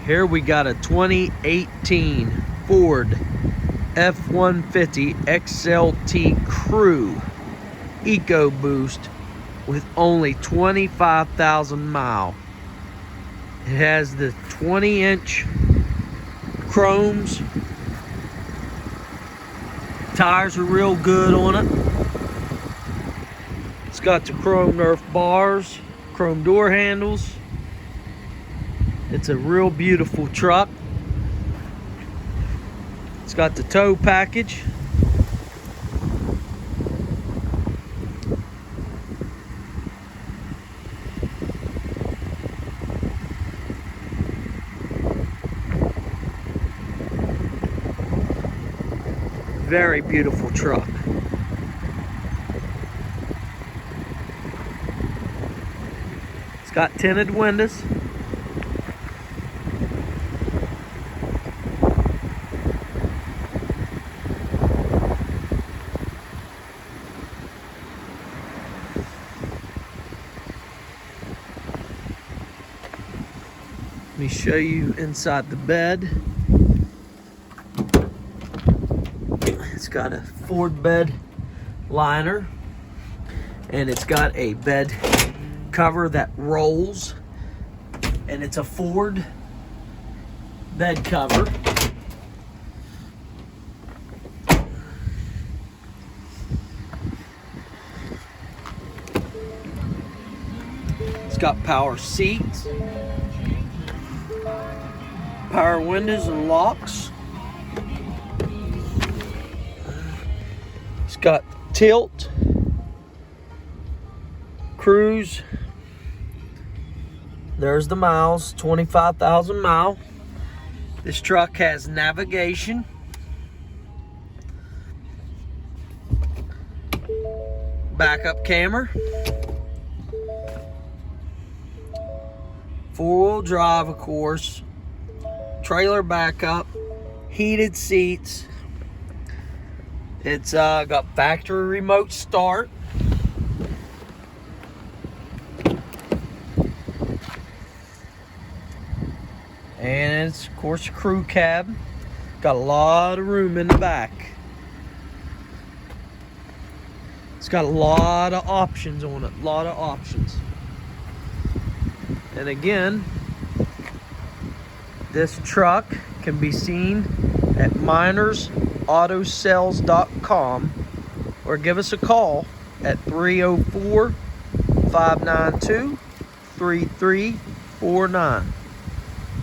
Here we got a 2018 Ford F-150 XLT Crew EcoBoost with only 25,000 miles. It has the 20-inch chromes. Tires are real good on it. It's got the chrome Nerf bars, chrome door handles. It's a real beautiful truck. It's got the tow package. Very beautiful truck. It's got tinted windows. Let me show you inside the bed. It's got a Ford bed liner, and it's got a bed cover that rolls, and it's a Ford bed cover. It's got power seats, power windows and locks. It's got tilt, cruise. There's the miles, 25,000 miles. This truck has navigation. Backup camera. Four-wheel drive, of course. Trailer backup. Heated seats. It's got factory remote start. And it's, of course, a crew cab. Got a lot of room in the back. It's got a lot of options on it. A lot of options. And again, this truck can be seen at minersautosales.com, or give us a call at 304-592-3349.